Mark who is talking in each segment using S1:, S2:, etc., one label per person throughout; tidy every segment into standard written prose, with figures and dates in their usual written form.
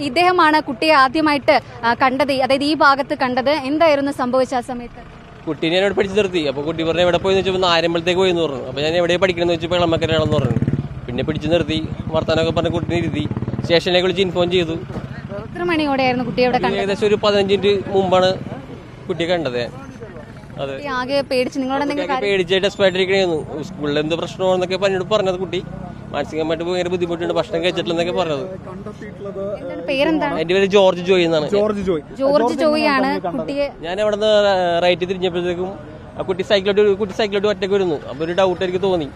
S1: ഇദ്ദേഹമാണ് കുട്ടിയെ ആദ്യമായിട്ട് കണ്ടത്, അതായത് ഈ ഭാഗത്ത് കണ്ടത്. എന്തായിരുന്നു സംഭവിച്ച ആ സമയത്ത്?
S2: കുട്ടീനെ എന്നോട് പഠിച്ചു നിർത്തി. അപ്പോൾ കുട്ടി പറഞ്ഞു എവിടെ പോയി വെച്ചപ്പോൾ ആരമ്പലത്തേക്ക് പോയി എന്ന് പറഞ്ഞു. അപ്പോൾ ഞാൻ എവിടെ പഠിക്കണമെന്ന് വെച്ചപ്പോൾ ഇളമക്കരാണെന്ന് പറഞ്ഞു. പിന്നെ പിടിച്ചു നിർത്തി, വർത്താനൊക്കെ പറഞ്ഞ് കുട്ടീനെ ഇരുത്തി സ്റ്റേഷനിലേക്ക് വിളിച്ച് ഇൻഫോം ചെയ്തു.
S1: എത്ര മണിയോടെയായിരുന്നു കുട്ടിയെ അവിടെ കണ്ടത്?
S2: ഏകദേശം ഒരു 15 മിനിറ്റ് മുമ്പാണ് കുട്ടിയെ കണ്ടത്. അതെ,
S1: ആകെ പേടിച്ച് നിങ്ങളോട്
S2: പേടിച്ച് ഡെസ്പായിട്ടിരിക്കണേന്ന്. സ്കൂളിൽ എന്ത് പ്രശ്നമാണെന്നൊക്കെ പറഞ്ഞിട്ട് പറഞ്ഞത്. കുട്ടി മാനസികമായിട്ട് ഭയങ്കര ബുദ്ധിമുട്ടുണ്ട്, ഭക്ഷണം കഴിച്ചിട്ടില്ലെന്നൊക്കെ പറഞ്ഞത്.
S1: പേരെന്താണ്?
S2: എന്റെ പേര് ജോർജ് ജോയ് എന്നാണ്.
S1: ജോർജ് ജോയ് ആണ് കുട്ടിയെ.
S2: ഞാൻ അവിടെ നിന്ന് റൈറ്റ് തിരിഞ്ഞപ്പോഴത്തേക്കും ആ കുട്ടി സൈക്കിളോട്ട് ഒറ്റയ്ക്ക് വരുന്നു. അപ്പോൾ ഒരു ഡൗട്ട് എനിക്ക് തോന്നി.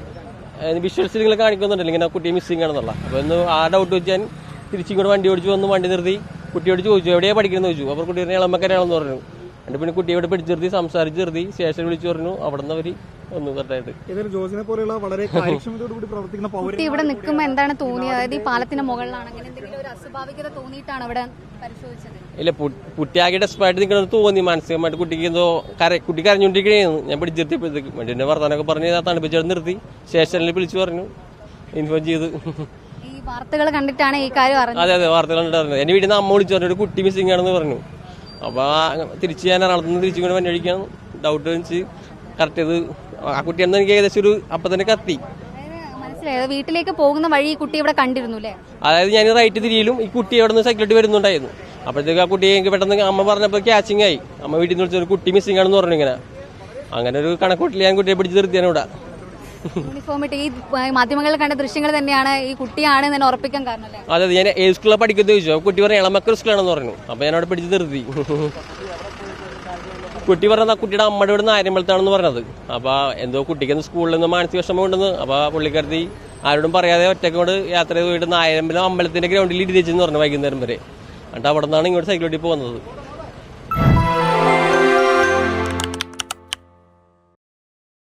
S2: വിഷ്വൽസ് നിങ്ങൾ കാണിക്കുന്നുണ്ടല്ലോ ഇങ്ങനെ കുട്ടിയെ മിസ്സിംഗ് ആണെന്നുള്ള. അപ്പോൾ ഒന്ന് ആ ഡൗട്ട് വെച്ച് ഞാൻ തിരിച്ചിങ്ങോട്ട് വണ്ടി ഓടിച്ച് വന്ന് വണ്ടി നിർത്തി കുട്ടിയോട് ചോദിച്ചു എവിടെയാണ് പഠിക്കണമെന്ന് ചോദിച്ചു. അപ്പോൾ കുട്ടി ഇളമക്കരാണെന്ന് പറഞ്ഞു. എന്നിട്ട് പിന്നെ കുട്ടിയോട് പിടിച്ചു നിർത്തി സംസാരിച്ച് നിർത്തി സ്റ്റേഷനിൽ വിളിച്ചു പറഞ്ഞു. അവിടെ നിന്ന് അവർ ഒന്ന് കറക്റ്റായിട്ട്
S1: കുട്ടി ഇവിടെ നിൽക്കുമ്പോൾ എന്താണ് തോന്നിയത്? അതായത് ഈ പാലത്തിന്റെ മുകളിലാണ് അങ്ങനെ എന്തെങ്കിലും ഒരു അസ്വാഭാവികത തോന്നിയിട്ടാണ് ഇവിടെ പരിശോധിച്ചത്?
S2: ഇല്ല, കുട്ടിയാകെ ഡെസ്പായിട്ട് നിൽക്കണമെന്ന് തോന്നി. മാനസികമായിട്ട് കുട്ടിക്ക് എന്തോ കുട്ടി കരഞ്ഞുകൊണ്ടിരിക്കണേന്ന്. ഞാൻ പിടിച്ചു നിർത്തിയപ്പോഴത്തേക്കും വേണ്ടി വർത്താനൊക്കെ പറഞ്ഞ് തണുപ്പിച്ചെടുത്ത് നിർത്തി സ്റ്റേഷനിൽ വിളിച്ചു പറഞ്ഞു, ഇൻഫോം ചെയ്ത്.
S1: ഈ വാർത്തകൾ കണ്ടിട്ടാണ് ഈ കാര്യം അറിഞ്ഞത്?
S2: അതെ, വാർത്തകൾ കണ്ടിട്ടായിരുന്നു. എന്റെ വീട്ടിൽ നിന്ന് അമ്മ വിളിച്ചു പറഞ്ഞു ഒരു കുട്ടി മിസ്സിംഗ് ആണെന്ന് പറഞ്ഞു. അപ്പൊ തിരിച്ച് ഞാൻ എറണാകുളത്ത് തിരിച്ചു കൊണ്ട് വണ്ടി അടിക്കാൻ ഡൗട്ട് വെച്ച് കറക്റ്റ് ചെയ്ത് ആ കുട്ടിയാണെന്ന് എനിക്ക് ഏകദേശം ഒരു അപ്പം തന്നെ കത്തി.
S1: മനസ്സിലായത് വീട്ടിലേക്ക് പോകുന്ന വഴി ഈ കുട്ടി ഇവിടെ കണ്ടിരുന്നു അല്ലേ?
S2: അതായത് ഞാൻ റൈറ്റ് തിരിയിലും ഈ കുട്ടി അവിടെ നിന്ന് സൈക്കിളിട്ട് വരുന്നുണ്ടായിരുന്നു. അപ്പോഴത്തേക്ക് ആ കുട്ടിയെ എനിക്ക് പെട്ടെന്ന് അമ്മ പറഞ്ഞപ്പോൾ ക്യാച്ചിങ് ആയി. അമ്മ വീട്ടിൽ നിന്ന് വിളിച്ചൊരു കുട്ടി മിസ്സിംഗ് ആണെന്ന് പറഞ്ഞു. ഇങ്ങനെ അങ്ങനെ ഒരു കണക്കൂട്ടിൽ ഞാൻ കുട്ടിയെ പിടിച്ച് നിർത്തിയാണ് ഇവിടെ.
S1: യൂണിഫോമിട്ട് ഈ മാധ്യമങ്ങളിൽ കണ്ട ദൃശ്യങ്ങൾ തന്നെയാണ് ഈ കുട്ടിയാണ് തന്നെ ഉറപ്പിക്കാൻ കാരണം.
S2: അതെ, ഞാൻ ഏത് സ്കൂളിലാണ് പഠിക്കുന്നത് ചോദിച്ചു. കുട്ടി പറഞ്ഞു ഇളമക്കൽ സ്കൂളാണെന്ന് പറഞ്ഞു. അപ്പൊ ഞാൻ അവിടെ പിടിച്ച് നിർത്തി. കുട്ടി പറഞ്ഞത് ആ കുട്ടിയുടെ അമ്മയുടെ ഇവിടെ നാര്യമ്പലത്താണെന്ന് പറഞ്ഞത്. അപ്പൊ എന്തോ കുട്ടിക്ക് സ്കൂളിൽ നിന്ന് മാനസിക വിഷമം ഉണ്ടെന്ന്. അപ്പൊ പുള്ളിക്കാരത്തി ആരോടും പറയാതെ ഒറ്റക്കോട് യാത്ര ചെയ്ത് പോയിട്ട് നായമ്പലം അമ്പലത്തിന്റെ ഗ്രൗണ്ടിൽ ഇരുത്തിച്ചെന്ന് പറഞ്ഞു വൈകുന്നേരം വരെ. എന്നിട്ട് അവിടെ നിന്നാണ് ഇങ്ങോട്ട് സൈക്കിളോട്ടി പോകുന്നത്.